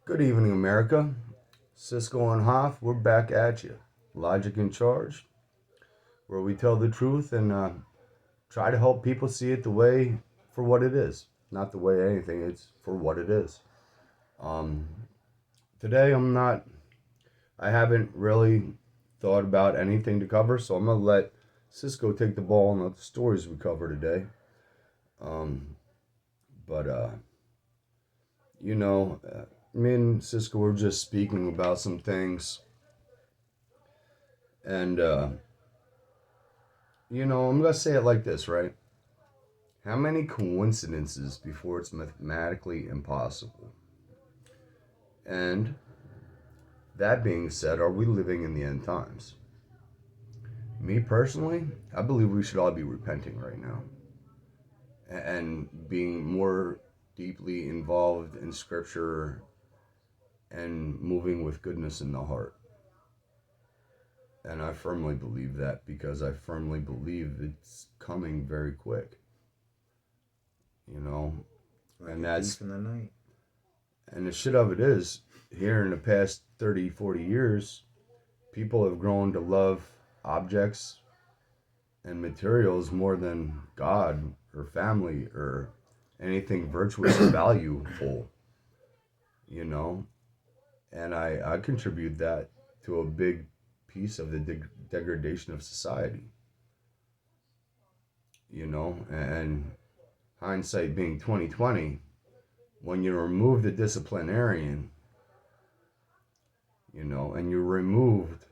Good evening, America. Cisco and Hoff, we're back at you. Logic in Charge, where we tell the truth and try to help people see it the way for what it is. Not the way anything, it's for what it is. Um, Today, I haven't really thought about anything to cover, so I'm going to let Cisco take the ball on the stories we cover today. Um, but, you know, me and Cisco were just speaking about some things, and I'm gonna say it like this, right? How many coincidences before it's mathematically impossible? And that being said, are we living in the end times? Me personally, I believe we should all be repenting right now and being more deeply involved in scripture and moving with goodness in the heart. And I firmly believe that because I firmly believe it's coming very quick. You know, Like and a that's thief in the night. And the shit of it is, here in the past 30, 40 years, people have grown to love objects and materials more than God or family or anything virtuous or valuable, you know? And I contribute that to a big piece of the degradation of society, and hindsight being 2020, when you remove the disciplinarian, and you removed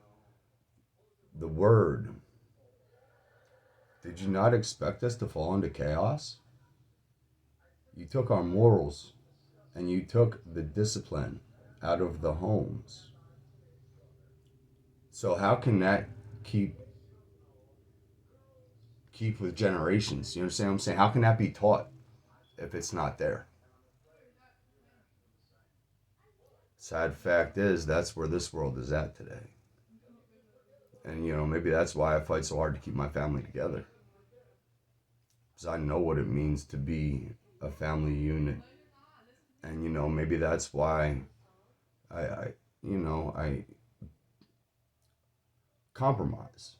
the word. Did you not expect us to fall into chaos? You took our morals and you took the discipline out of the homes. So how can that keep keep with generations? You understand what I'm saying? How can that be taught if it's not there? Sad fact is that's where this world is at today. And maybe that's why I fight so hard to keep my family together. Because I know what it means to be a family unit. And maybe that's why I compromise,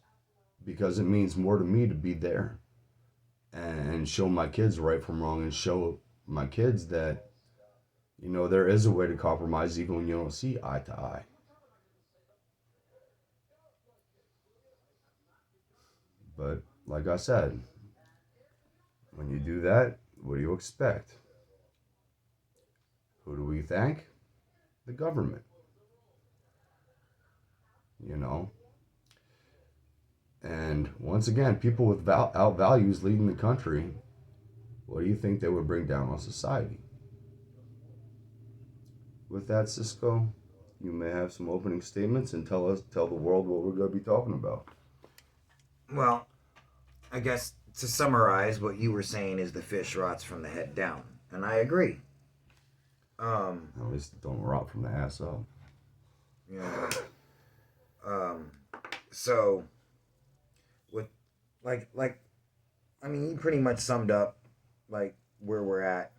because it means more to me to be there and show my kids right from wrong and show my kids that there is a way to compromise even when you don't see eye to eye. But like I said, when you do that, what do you expect? Who do we thank? The government, you know. And once again, people with out values leading the country, what do you think they would bring down on society? With that, Cisco, you may have some opening statements and tell the world what we're going to be talking about. Well, I guess to summarize, what you were saying is the fish rots from the head down, and I agree. At least don't rot from the ass up. You know, um, so with like I mean, you pretty much summed up like where we're at.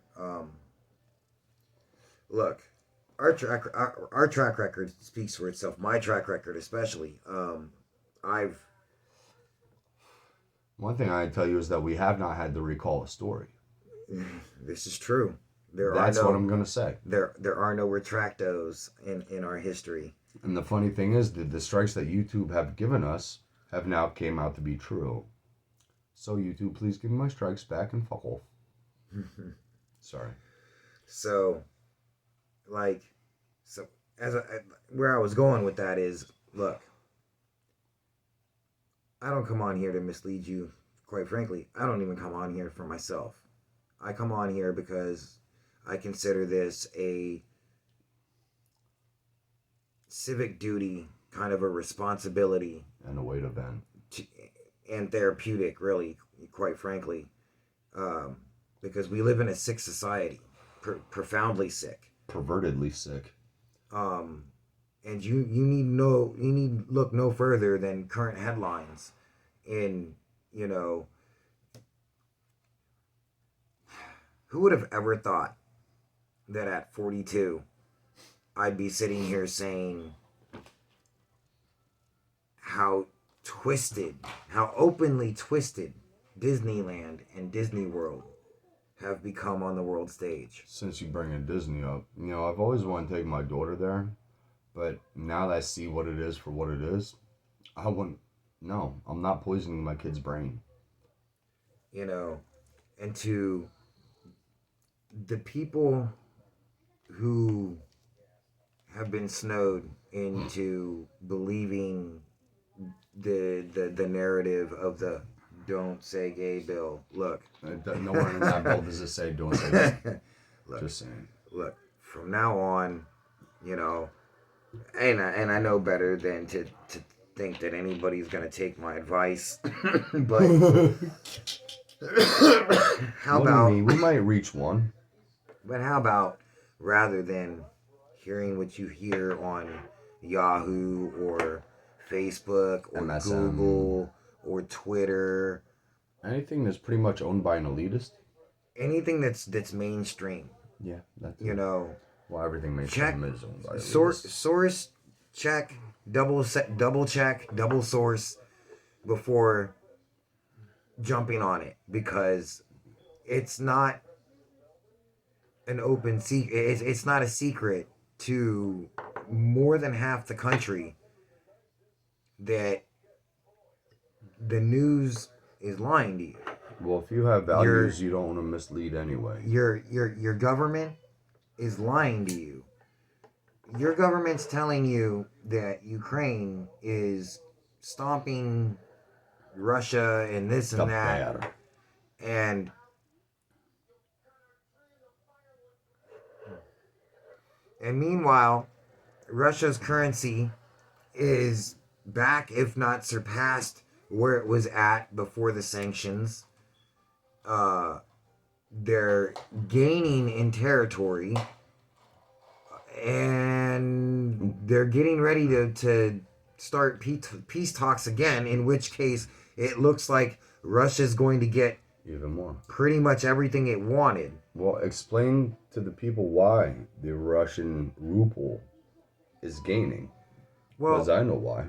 Look, our track record speaks for itself. My track record, especially. I've One thing I tell you is that we have not had to recall a story. This is true. There are That's what no I'm gonna say. there are no retractos in our history. And the funny thing is that the strikes that YouTube have given us have now came out to be true. So YouTube, please give me my strikes back and fuck off. Sorry. So, like, so where I was going with that is, look, I don't come on here to mislead you. Quite frankly, I don't even come on here for myself. I come on here because I consider this a civic duty, kind of a responsibility, And a way to vent. to, and therapeutic, really, quite frankly, um, because we live in a sick society, profoundly sick. Pervertedly sick. Um, and you need look no further than current headlines in you know who would have ever thought that at 42 I'd be sitting here saying how openly twisted Disneyland and Disney World have become on the world stage. Since you bring in Disney up, I've always wanted to take my daughter there, but now that I see what it is for what it is, I wouldn't. No, I'm not poisoning my kid's brain. And to the people who have been snowed into believing the narrative of the "Don't Say Gay" bill. Look, Nowhere in that bill does it say "Don't say gay." Just saying. Look, from now on, and I know better than to think that anybody's gonna take my advice, but how about we might reach one? But how about rather than hearing what you hear on Yahoo or Facebook or MSN. Google or Twitter, Anything that's pretty much owned by an elitist? anything that's mainstream, Yeah, that's Well, everything mainstream is owned by elitists. source check, double check, double source before jumping on it, because it's not an open secret. It's not a secret to more than half the country that the news is lying to you. Well, if you have values, you don't want to mislead anyway. Your government is lying to you. Your government's telling you that Ukraine is stomping Russia and this and that. Bad. And meanwhile, Russia's currency is back, if not surpassed, where it was at before the sanctions. They're gaining in territory, and they're getting ready to start peace talks again, in which case it looks like Russia's going to get even more. Pretty much everything it wanted. Well, explain to the people why the Russian ruble is gaining. Well, because I know why.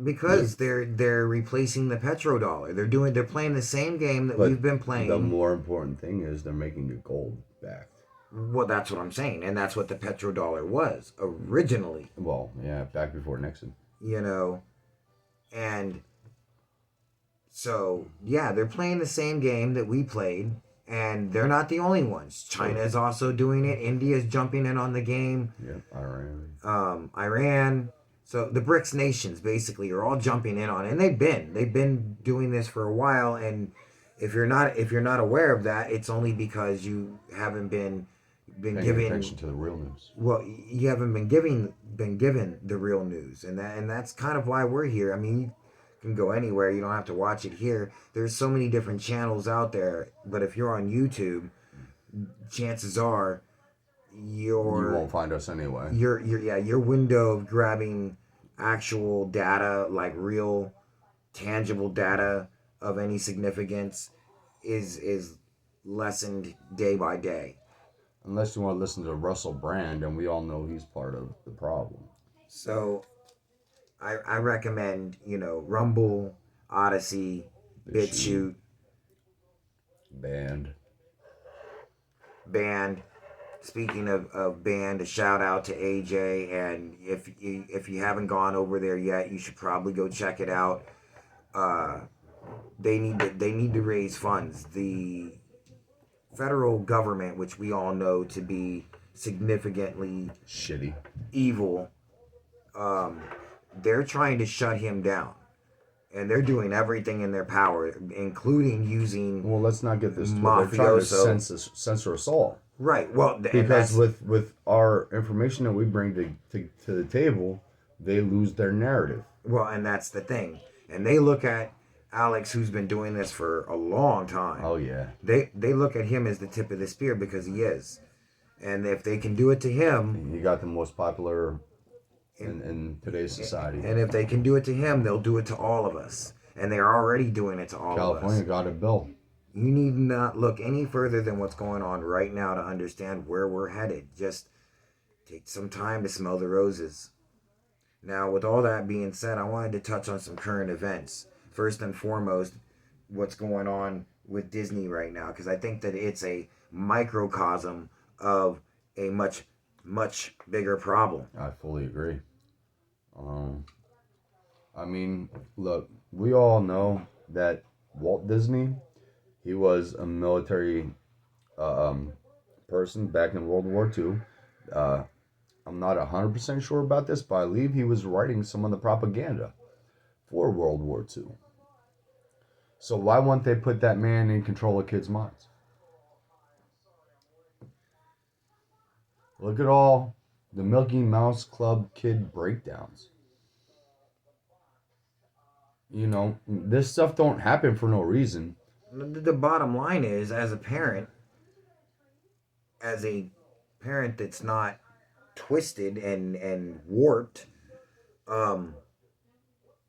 Because they're replacing the petrodollar. They're playing the same game that we've been playing. The more important thing is they're making the gold back. Well, that's what I'm saying, and that's what the petrodollar was originally. Well, yeah, back before Nixon. And so yeah, they're playing the same game that we played, and they're not the only ones. China is also doing it. India's jumping in on the game. Yep, Iran. Iran. So the BRICS nations basically are all jumping in on it, and they've been doing this for a while. And if you're not aware of that, it's only because you haven't been giving attention to the real news. Well, you haven't been given the real news, and that's kind of why we're here. I mean, you can go anywhere. You don't have to watch it here. There's so many different channels out there, but if you're on YouTube, chances are you won't find us anyway. Your window of grabbing actual data, like real tangible data of any significance, is lessened day by day. Unless you want to listen to Russell Brand, and we all know he's part of the problem. So I recommend, Rumble, Odyssey, BitChute, Band. Speaking of Band, a shout out to AJ, and if you haven't gone over there yet, you should probably go check it out. They need to raise funds. The federal government, which we all know to be significantly shitty, evil, they're trying to shut him down, and they're doing everything in their power, including using. Well, let's not get this. Mafioso. They're trying to censor us all. Right. Well, because with our information that we bring to the table, they lose their narrative. Well, and that's the thing. And they look at Alex, who's been doing this for a long time. Oh yeah. They look at him as the tip of the spear because he is, and if they can do it to him, he got the most popular in today's society. And if they can do it to him, they'll do it to all of us, and they're already doing it to all of us. California got a bill. You need not look any further than what's going on right now to understand where we're headed. Just Take some time to smell the roses. Now, with all that being said, I wanted to touch on some current events. First and foremost, what's going on with Disney right now, because I think that it's a microcosm of a much, much bigger problem. I fully agree. Um, I mean, look, we all know that Walt Disney, he was a military person back in World War II. Uh, I'm not 100% sure about this, but I believe he was writing some of the propaganda for World War II. So why wouldn't they put that man in control of kids' minds? Look at all the Mickey Mouse Club kid breakdowns. You know, this stuff don't happen for no reason. The bottom line is, as a parent that's not twisted and warped, um,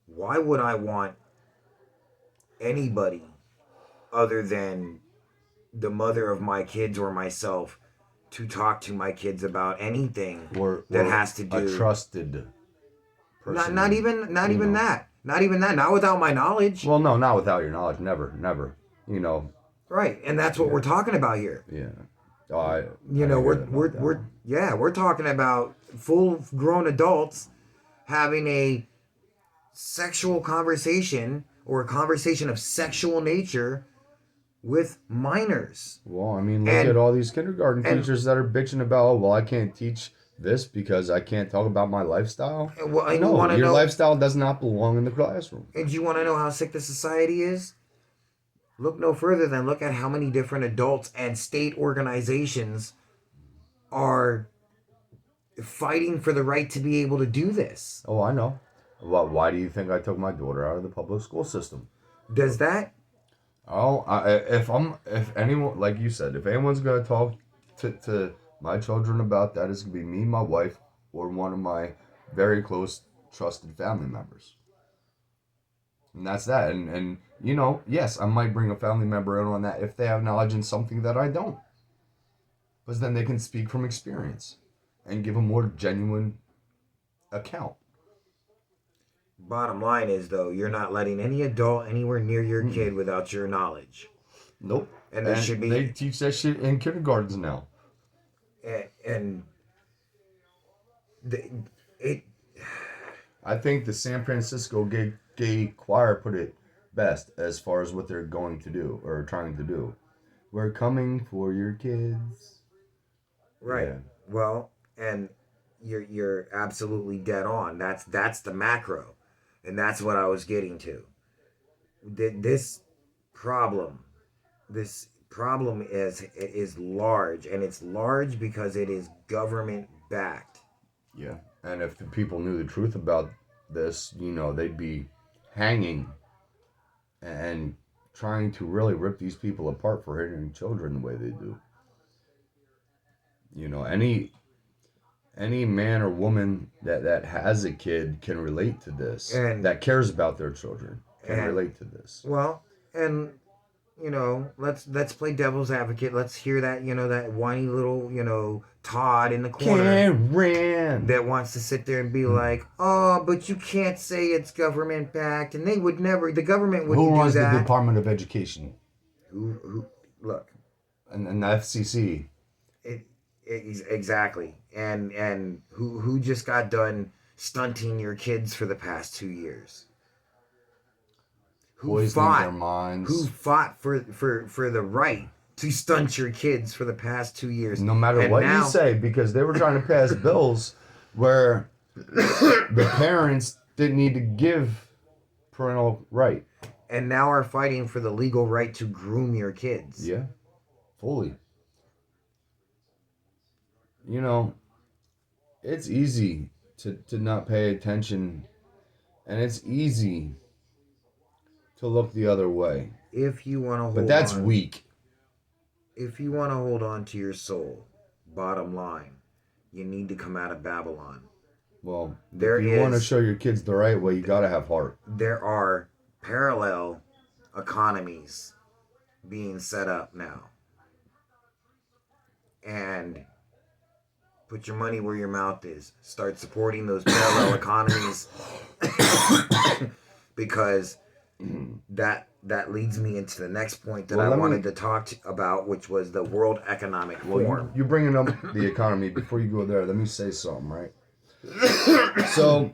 why would I want anybody other than the mother of my kids or myself to talk to my kids about anything that has to do a trusted person. not even that. Not even that. Not without my knowledge. Well, no, not without your knowledge. Never. You know. Right, and that's what we're talking about here. Yeah. Oh, we're talking about full grown adults having a sexual conversation or a conversation of sexual nature with minors. Well, I mean, look at all these kindergarten teachers that are bitching about, oh, well, I can't teach this because I can't talk about my lifestyle. Well, no, your lifestyle does not belong in the classroom. And you want to know how sick the society is? Look no further than look at how many different adults and state organizations are fighting for the right to be able to do this. Oh, I know. Well, why do you think I took my daughter out of the public school system? Does that? Oh, if anyone, like you said, if anyone's gonna talk to my children about that, it's gonna be me, my wife, or one of my very close, trusted family members. And that's that. And you know, yes, I might bring a family member in on that if they have knowledge in something that I don't. But then they can speak from experience and give a more genuine account. Bottom line is, though, you're not letting any adult anywhere near your kid without your knowledge. Nope. And there should be. They teach that shit in kindergartens now. I think the San Francisco gay choir put it best as far as what they're going to do or trying to do. We're coming for your kids. Right. Yeah. Well, and you're absolutely dead on. That's the macro, and that's what I was getting to. This problem is large, and it's large because it is government backed. Yeah, and if the people knew the truth about this, you know, they'd be hanging and trying to really rip these people apart for hitting children the way they do. You know, any man or woman that has a kid can relate to this, and that cares about their children can relate to this. Well, and you know, let's play devil's advocate. Let's hear that, you know, that whiny little, you know, Todd in the corner Karen that wants to sit there and be like, oh, but you can't say it's government backed, and they would never. The government wouldn't do that. Who runs the Department of Education? Who look? And the FCC. Exactly. And who just got done stunting your kids for the past 2 years? Who fought for the right to stunt your kids for the past 2 years? No matter what you say, because they were trying to pass bills where the parents didn't need to give parental right. And now are fighting for the legal right to groom your kids. Yeah, fully. You know, it's easy to not pay attention, and it's easy to look the other way. If you want to hold on. But that's weak. If you want to hold on to your soul, bottom line, you need to come out of Babylon. Well, if you want to show your kids the right way, you got to have heart. There are parallel economies being set up now. And Put your money where your mouth is. Start supporting those parallel economies because that leads me into the next point that I wanted to talk about, which was the World Economic Forum. You bringing up the economy. Before you go there, let me say something, right? So,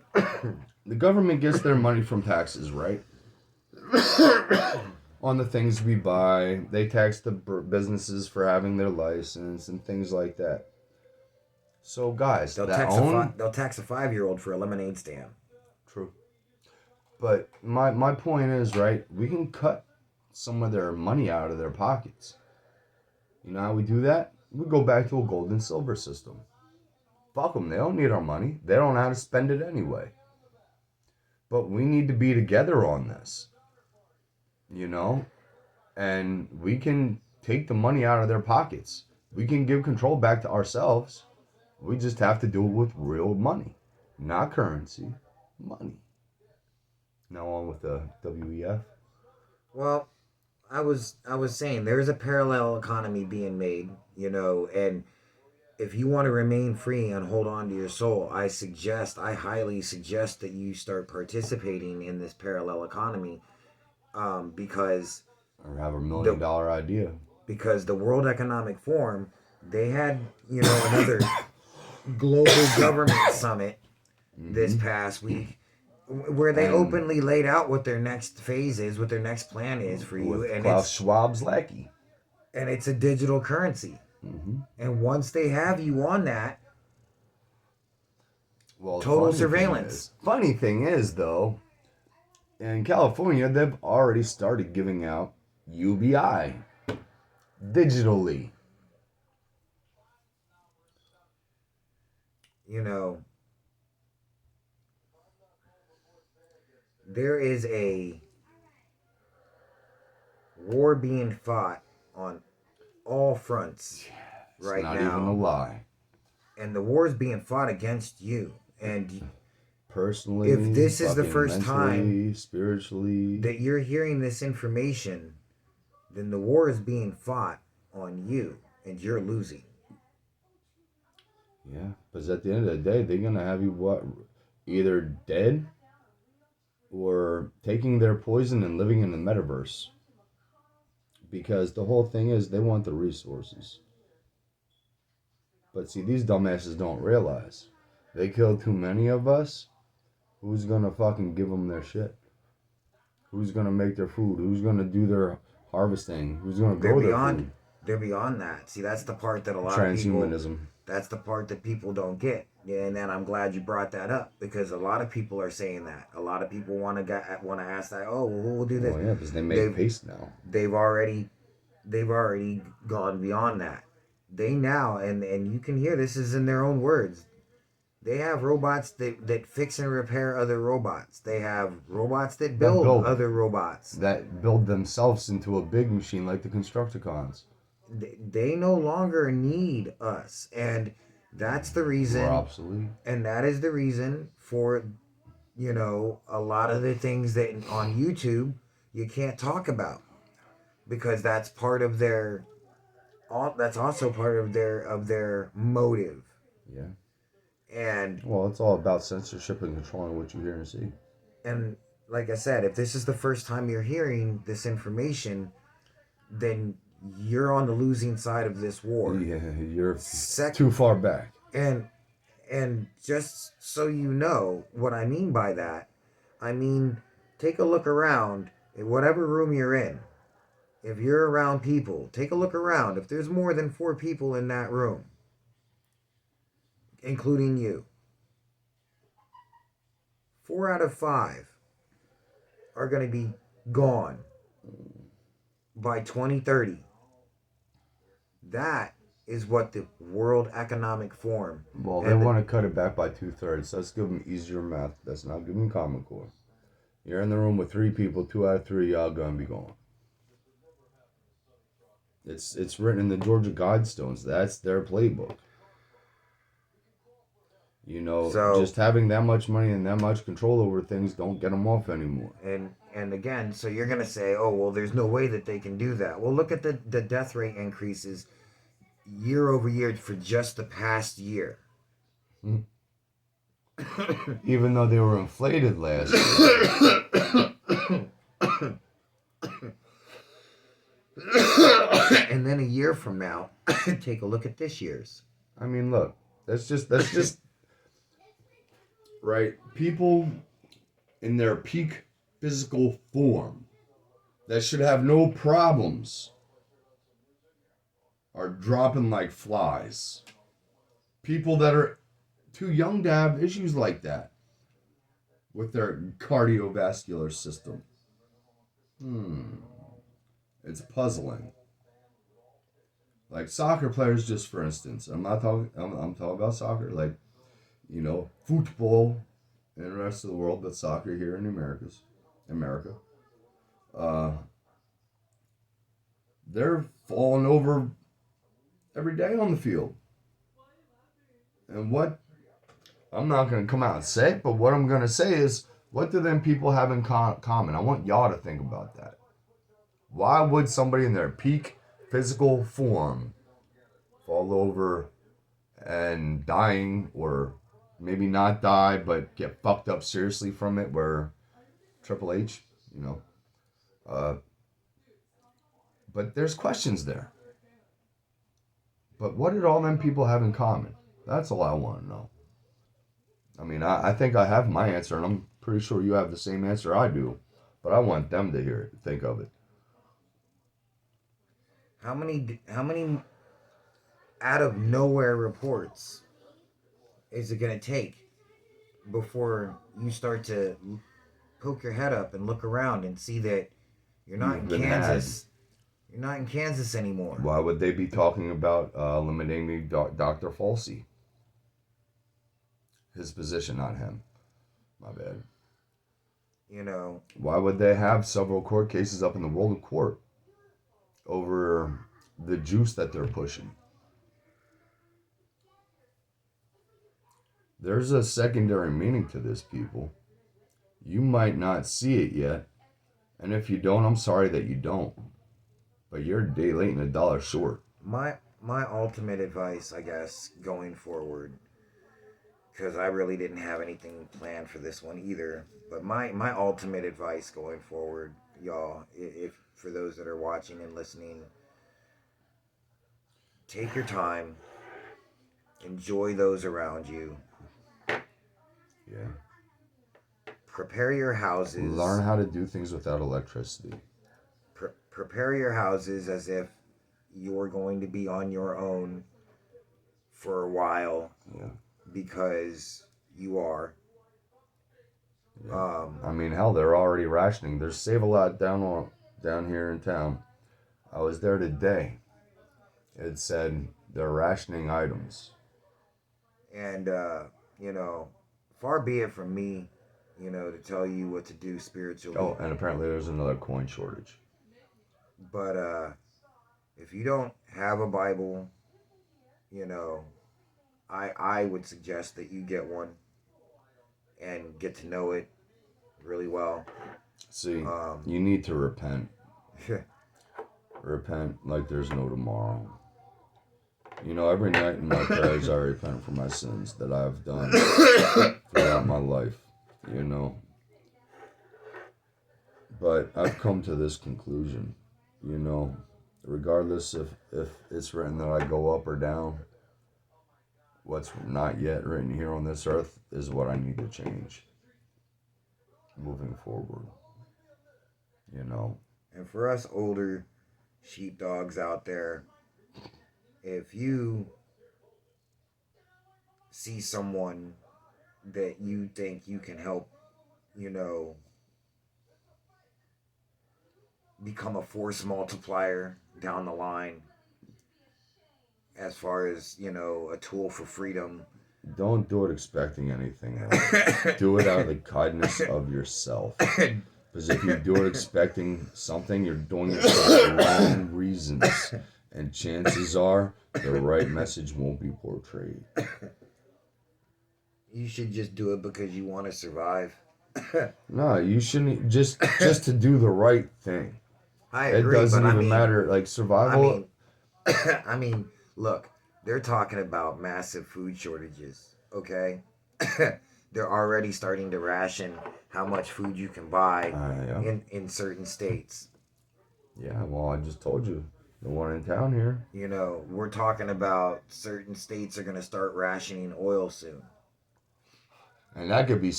the government gets their money from taxes, right? On the things we buy. They tax the businesses for having their license and things like that. So, guys, they'll tax a 5-year-old for a lemonade stand. True. But my point is, right, we can cut some of their money out of their pockets. You know how we do that? We go back to a gold and silver system. Fuck them. They don't need our money. They don't know how to spend it anyway. But we need to be together on this. You know? And we can take the money out of their pockets. We can give control back to ourselves. We just have to do it with real money. Not currency. Money. Now on with the WEF. Well, I was saying there's a parallel economy being made, you know, and if you want to remain free and hold on to your soul, I highly suggest that you start participating in this parallel economy, because or have $1 million idea. Because the World Economic Forum, they had, you know, another global government summit this past week, where they openly laid out what their next phase is, what their next plan is for you, and Klaus Schwab's lackey. And it's a digital currency. Mm-hmm. And once they have you on that, total surveillance. Funny thing is, though, in California, they've already started giving out UBI digitally. You know, there is a war being fought on all fronts right now. It's not even a lie. And the war is being fought against you. And personally, if this is the first time spiritually that you're hearing this information, then the war is being fought on you and you're losing. Yeah, because at the end of the day, they're going to have you either dead or taking their poison and living in the metaverse. Because the whole thing is they want the resources. But see, these dumbasses don't realize. They killed too many of us. Who's going to fucking give them their shit? Who's going to make their food? Who's going to do their harvesting? Who's going to grow their food? They're beyond that. See, that's the part that a lot of people... Transhumanism. That's the part that people don't get. And then I'm glad you brought that up, because a lot of people are saying that. A lot of people want to ask that, oh, well, who will do this? Oh, yeah, because they make paste now. They've already gone beyond that. They now, and you can hear this is in their own words, they have robots that fix and repair other robots. They have robots that build other robots. That build themselves into a big machine like the Constructicons. They no longer need us. And that's the reason. We're obsolete. And that is the reason for, you know, a lot of the things that on YouTube you can't talk about. Because that's part of their... That's also part of their motive. Yeah. And well, it's all about censorship and controlling what you hear and see. And like I said, if this is the first time you're hearing this information, then you're on the losing side of this war. Yeah, you're too far back. And just so you know what I mean by that, I mean, take a look around in whatever room you're in. If you're around people, take a look around. If there's more than 4 people in that room, including you, 4 out of 5 are going to be gone by 2030. That is what the World Economic Forum... Well, they want to cut it back by 2/3. So let's give them easier math. That's not giving Common Core. You're in the room with 3 people. 2 out of 3 y'all going to be gone. It's written in the Georgia Guidestones. That's their playbook. You know, just having that much money and that much control over things don't get them off anymore. And again, so you're going to say, oh, well, there's no way that they can do that. Well, look at the death rate increases year over year for just the past year. Even though they were inflated last year. And then a year from now, take a look at this year's. I mean, look, that's just right. People in their peak physical form that should have no problems are dropping like flies. People that are too young to have issues like that with their cardiovascular system. It's puzzling. Like soccer players, just for instance. I'm talking about soccer. Like, football in the rest of the world, but soccer here in America. They're falling over every day on the field. And what I'm not going to come out and say, but what I'm going to say is, what do them people have in common? I want y'all to think about that. Why would somebody in their peak physical form fall over and dying, or maybe not die, but get fucked up seriously from it, where Triple H, but there's questions there. But what did all them people have in common? That's all I want to know. I mean, I think I have my answer, and I'm pretty sure you have the same answer I do. But I want them to hear it, think of it. How many out of nowhere reports is it going to take before you start to poke your head up and look around and see that you're not in Kansas? You're not in Kansas anymore. Why would they be talking about eliminating Dr. Falsey? His position, not him. My bad. Why would they have several court cases up in the world of court over the juice that they're pushing? There's a secondary meaning to this, people. You might not see it yet, and if you don't, I'm sorry that you don't. But you're a day late and a dollar short. My ultimate advice, I guess, going forward, because I really didn't have anything planned for this one either, but my ultimate advice going forward, y'all, if for those that are watching and listening, take your time, enjoy those around you. Yeah. Prepare your houses. Learn how to do things without electricity. Prepare your houses as if you're going to be on your own for a while. Yeah. Because you are. Yeah. I mean, hell, they're already rationing. There's Save-A-Lot down here in town. I was there today. It said they're rationing items. And, far be it from me, to tell you what to do spiritually. Oh, and apparently there's another coin shortage. But, if you don't have a Bible, I would suggest that you get one and get to know it really well. See, you need to repent. Repent like there's no tomorrow. Every night in my prayers I repent for my sins that I've done throughout my life, But I've come to this conclusion, regardless if it's written that I go up or down, what's not yet written here on this earth is what I need to change moving forward. And for us older sheepdogs out there, if you see someone that you think you can help, become a force multiplier down the line, as far as, a tool for freedom. Don't do it expecting anything else. Do it out of the kindness of yourself. Because if you do it expecting something, you're doing it for the wrong reasons. And chances are, the right message won't be portrayed. You should just do it because you want to survive. No, you shouldn't. Just to do the right thing. I agree. It doesn't even matter. Like survival. I mean, look, they're talking about massive food shortages okay, they're already starting to ration how much food you can buy Yeah. in certain states. Yeah, well, I just told you. The one in town here. You know, we're talking about certain states are going to start rationing oil soon. And that could be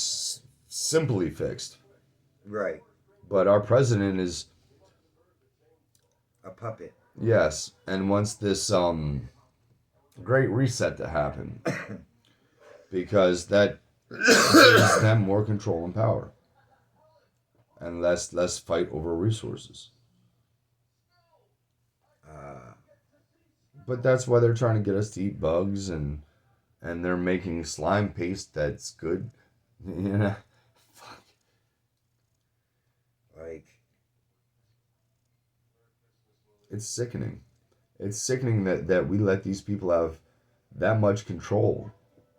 simply fixed. Right. But our president is, A puppet. yes, and wants this great reset to happen because that gives them more control and power and less fight over resources. But that's why they're trying to get us to eat bugs and they're making slime paste that's good. You know, Like, it's sickening. It's sickening that we let these people have that much control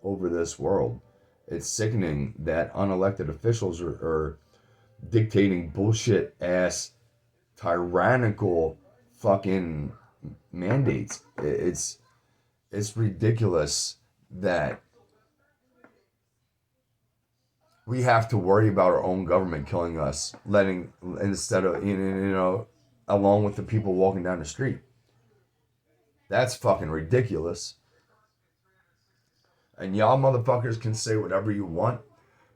over this world. It's sickening that unelected officials are dictating bullshit ass tyrannical fucking mandates. It's ridiculous that we have to worry about our own government killing us, letting instead of along with the people walking down the street. That's fucking ridiculous. And y'all motherfuckers can say whatever you want,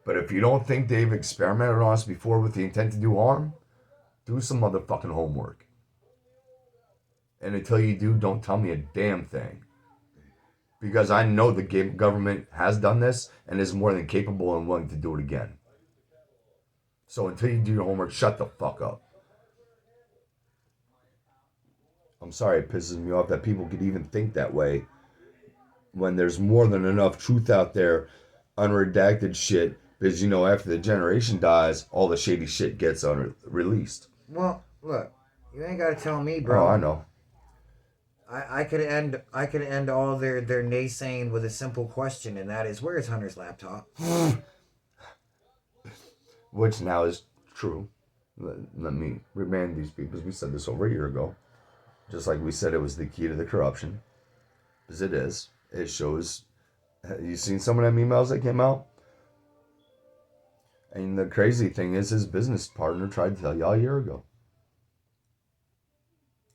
but if you don't think they've experimented on us before with the intent to do harm, do some motherfucking homework. And until you do, don't tell me a damn thing. Because I know the government has done this and is more than capable and willing to do it again. So until you do your homework, shut the fuck up. I'm sorry it pisses me off that people could even think that way when there's more than enough truth out there, unredacted shit, because after the generation dies, all the shady shit gets released. well, look, you ain't got to tell me, Oh, bro. I know. I could end all their naysaying with a simple question, and that is, where's Hunter's laptop? Which now is true. Let me remind these people, we said this over a year ago. Just like we said it was the key to the corruption. Because it is. It shows. You seen some of them emails that came out? And the crazy thing is his business partner tried to tell y'all a year ago.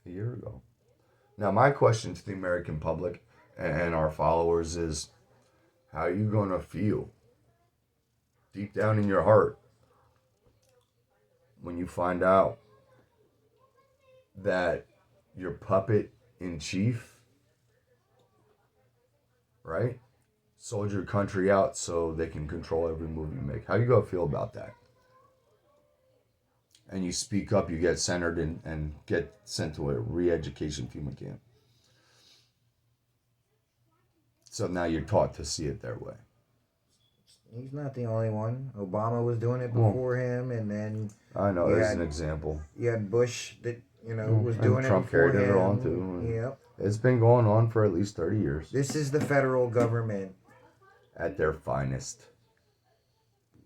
A year ago. Now my question to the American public and our followers is, how are you going to feel deep down in your heart when you find out that your puppet in chief, right, sold your country out so they can control every move you make? How you gonna feel about that? And you speak up, you get centered and get sent to a re-education FEMA camp. So now you're taught to see it their way. He's not the only one. Obama was doing it before him, and then I know, there's an example. You had Bush that was doing Trump it before carried him. it on too. Yep. It's been going on for at least 30 years. This is the federal government at their finest.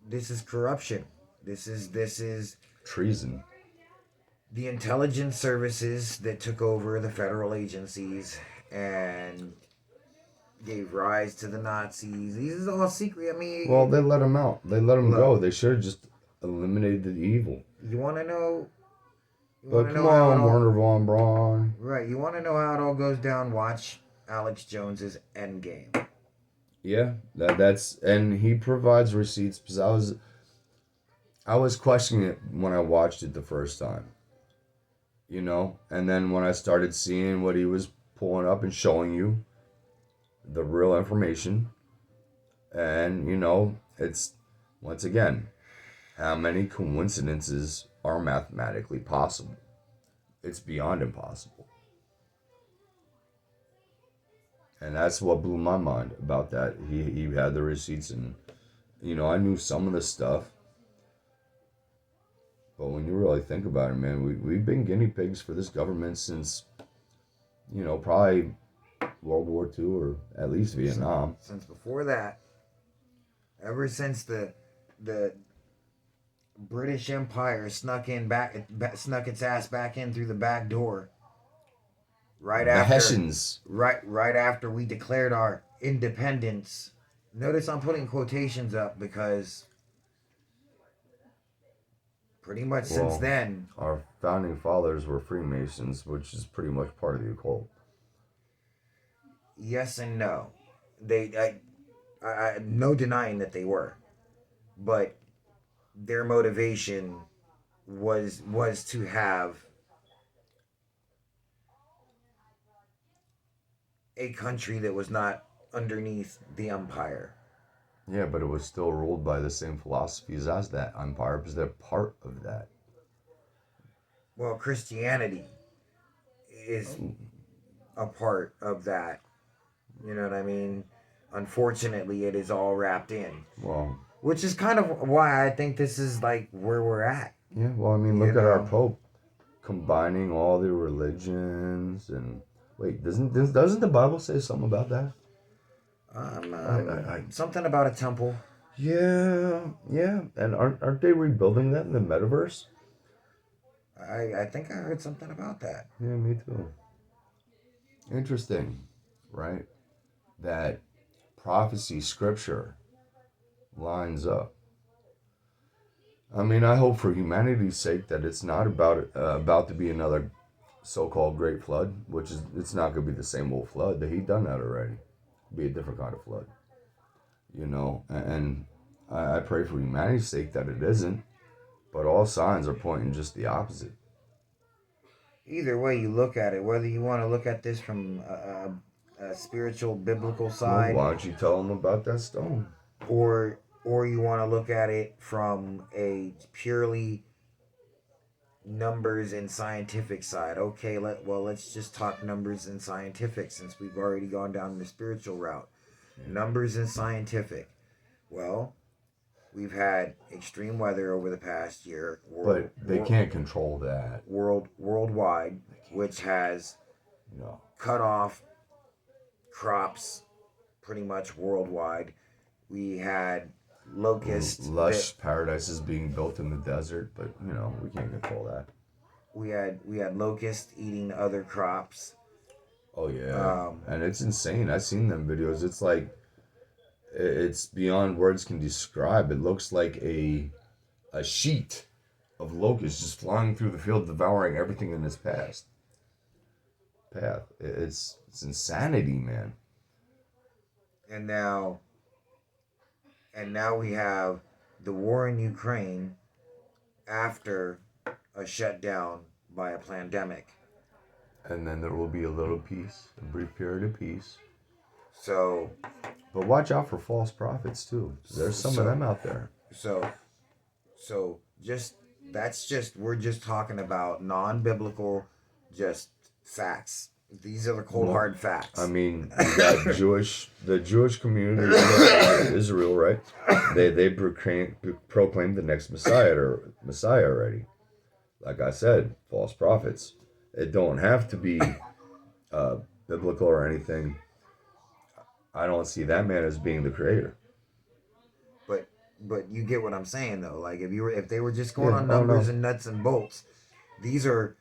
This is corruption. This is treason. The intelligence services that took over the federal agencies and gave rise to the Nazis. These is all secret. I mean, well, they let them out. They let them go. They should have just eliminated the evil. You want to know? But come on, Werner von Braun. Right. You want to know how it all goes down? Watch Alex Jones's Endgame. Yeah, that's and he provides receipts because I was questioning it when I watched it the first time. And then when I started seeing what he was pulling up and showing you the real information, and it's once again, how many coincidences are mathematically possible? It's beyond impossible. And that's what blew my mind about that. He had the receipts, and I knew some of the stuff. But when you really think about it, man, we've been guinea pigs for this government since, probably World War II or at least Vietnam. Since before that, ever since the British Empire snuck its ass back in through the back door. Right after we declared our independence Notice I'm putting quotations up because pretty much since Well, then, our founding fathers were Freemasons, which is pretty much part of the occult. yes and no. No denying that they were, but their motivation was to have a country that was not underneath the empire. Yeah, but it was still ruled by the same philosophies as that empire because they're part of that. Well, Christianity is a part of that. You know what I mean? Unfortunately, it is all wrapped in, Well, which is kind of why I think this is like where we're at. yeah, well, I mean, You look at our know, Pope combining all the religions and wait, doesn't the Bible say something about that? I something about a temple. yeah, and aren't they rebuilding that in the metaverse? I think I heard something about that. Yeah, me too. Interesting, right? That prophecy scripture lines up. I mean, I hope for humanity's sake that it's not about to be another so-called great flood, which is it's not going to be the same old flood. That he done that already. Be a different kind of flood, you know. And I pray for humanity's sake that it isn't. But all signs are pointing just the opposite. Either way you look at it, whether you want to look at this from a spiritual, biblical Well, side, why don't you tell them about that stone? or you want to look at it from a purely numbers and scientific side. Okay, let's just talk numbers and scientific since we've already gone down the spiritual route. Yeah. Numbers and scientific. Well, we've had extreme weather over the past year. But they can't control that. Worldwide, which has No. cut off crops pretty much worldwide. We had locusts. Lush paradises being built in the desert, but you know we can't control that. We had locusts eating other crops. Oh yeah, and it's insane. I've seen them videos. It's like it's beyond words can describe. It looks like a sheet of locusts just flying through the field, devouring everything in its path. It's insanity, man. And now we have the war in Ukraine after a shutdown by a pandemic. And then there will be a little peace, a brief period of peace. So, but watch out for false prophets too. There's some of them out there. So we're just talking about non-biblical, just facts. These are the cold hard facts. I mean, you got the Jewish community of Israel, right? They proclaim the next Messiah already. Like I said, false prophets. It don't have to be biblical or anything. I don't see that man as being the creator. But you get what I'm saying though. Like if they were just going on numbers and nuts and bolts, these are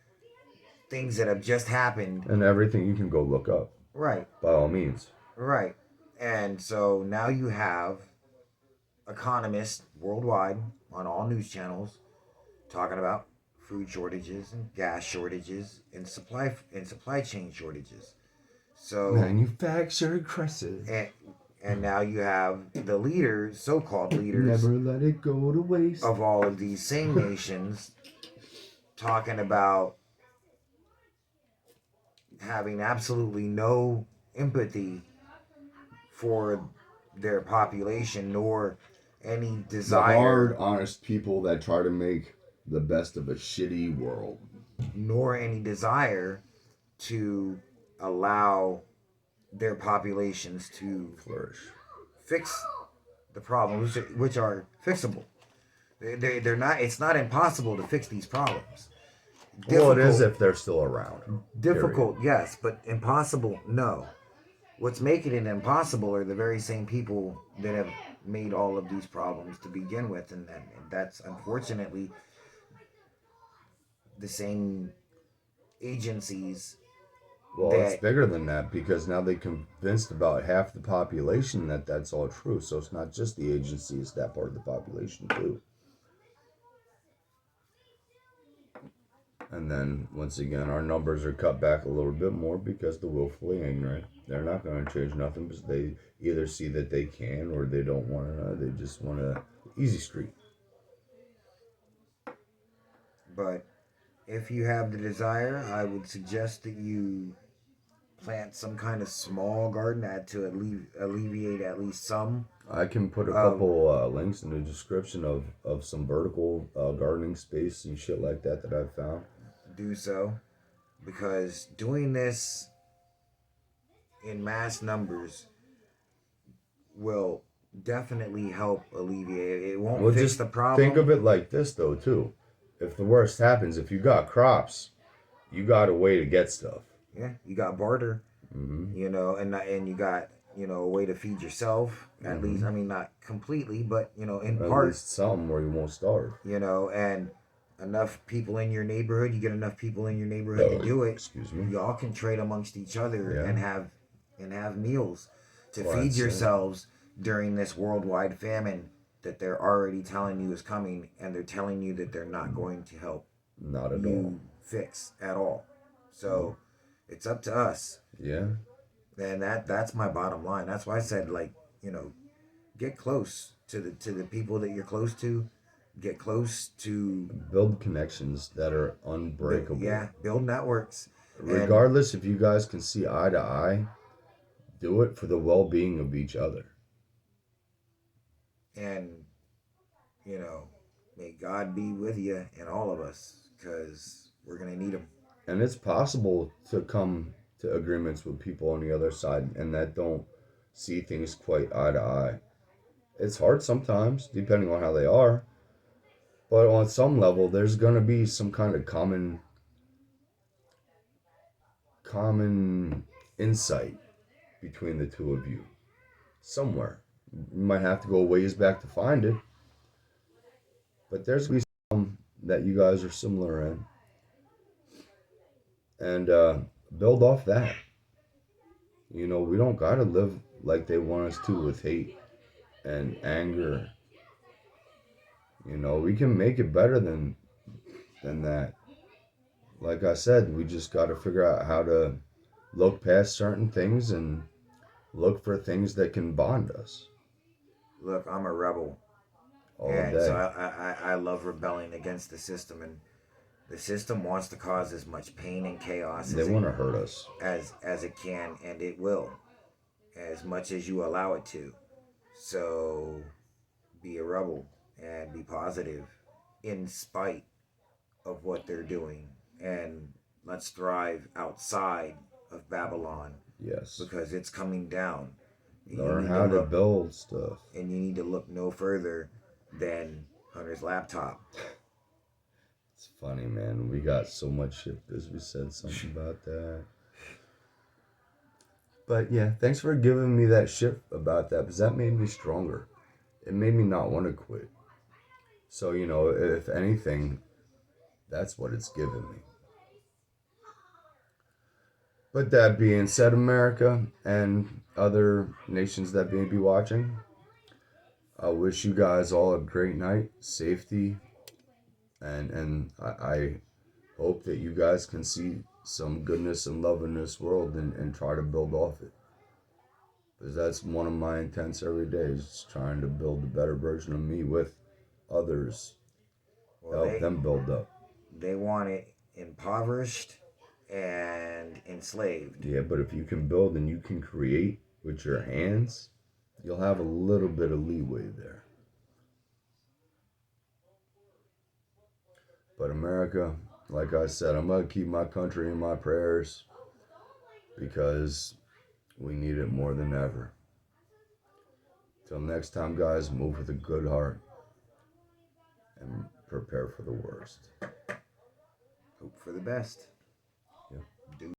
things that have just happened. And everything you can go look up. Right. By all means. Right. And so now you have economists worldwide on all news channels talking about food shortages and gas shortages and supply chain shortages. So manufactured crisis. And now you have the leaders, so-called leaders, never let it go to waste, of all of these same nations talking about having absolutely no empathy for their population nor any desire. The hard, honest people that try to make the best of a shitty world. Nor any desire to allow their populations to flourish, fix the problems, which are fixable. They're not. It's not impossible to fix these problems. Well, it is if they're still around. Difficult, period. Yes, but impossible, no. What's making it impossible are the very same people that have made all of these problems to begin with, and that's unfortunately the same agencies Well, it's that bigger than that because now they convinced about half the population that that's all true. So it's not just the agency; it's that part of the population too. And then once again, our numbers are cut back a little bit more because the willfully ignorant. They're not going to change nothing because they either see that they can or they don't want to. They just want a easy street. but if you have the desire, I would suggest that you plant some kind of small garden to alleviate at least some I can put a of couple links in the description of some vertical gardening space and shit like that I've found. do so, because doing this in mass numbers will definitely help alleviate it. It won't Well, fix just the problem. think of it like this though too. If the worst happens, if you got crops, you got a way to get stuff. Yeah, you got barter, Mm-hmm. and you got a way to feed yourself at least. I mean, not completely, but in At part. least something where you won't starve. And enough people in your neighborhood. You get enough people in your neighborhood to do it. Excuse me. Y'all can trade amongst each other Yeah. and have meals to Well, feed that's it. yourselves during this worldwide famine that they're already telling you is coming, and they're telling you that they're not going to help Not at all. you fix at all. So it's up to us. Yeah. And that's my bottom line. That's why I said, like, get close to the people that you're close to. Get close to Build connections that are unbreakable. build networks. Regardless if you guys can see eye to eye, do it for the well-being of each other. And may God be with you and all of us, because we're gonna need him. And it's possible to come to agreements with people on the other side and that don't see things quite eye to eye. It's hard sometimes, depending on how they are. But on some level, there's gonna be some kind of common insight between the two of you. Somewhere. You might have to go a ways back to find it. But there's gonna be some that you guys are similar in. And build off that. We don't gotta live like they want us to with hate and anger. We can make it better than that. Like I said, we just gotta figure out how to look past certain things and look for things that can bond us. Look, I'm a rebel, All and day. so I love rebelling against the system, and the system wants to cause as much pain and chaos They want to hurt us. as it can, and it will, as much as you allow it to. So be a rebel and be positive in spite of what they're doing, and let's thrive outside of Babylon. Yes. Because it's coming down. Learn how to build stuff. And you need to look no further than Hunter's laptop. It's funny, man. We got so much shit because we said something about that. But yeah, thanks for giving me that shit about that, because that made me stronger. It made me not want to quit. So, if anything, that's what it's given me. But that being said, America and other nations that may be watching, I wish you guys all a great night, safety, and I hope that you guys can see some goodness and love in this world and try to build off it. Because that's one of my intents every day, is trying to build a better version of me with others. Help them build up. They want it impoverished and enslaved. Yeah, but if you can build and you can create with your hands, you'll have a little bit of leeway there. But America, like I said, I'm going to keep my country in my prayers because we need it more than ever. Till next time, guys, move with a good heart and prepare for the worst. Hope for the best.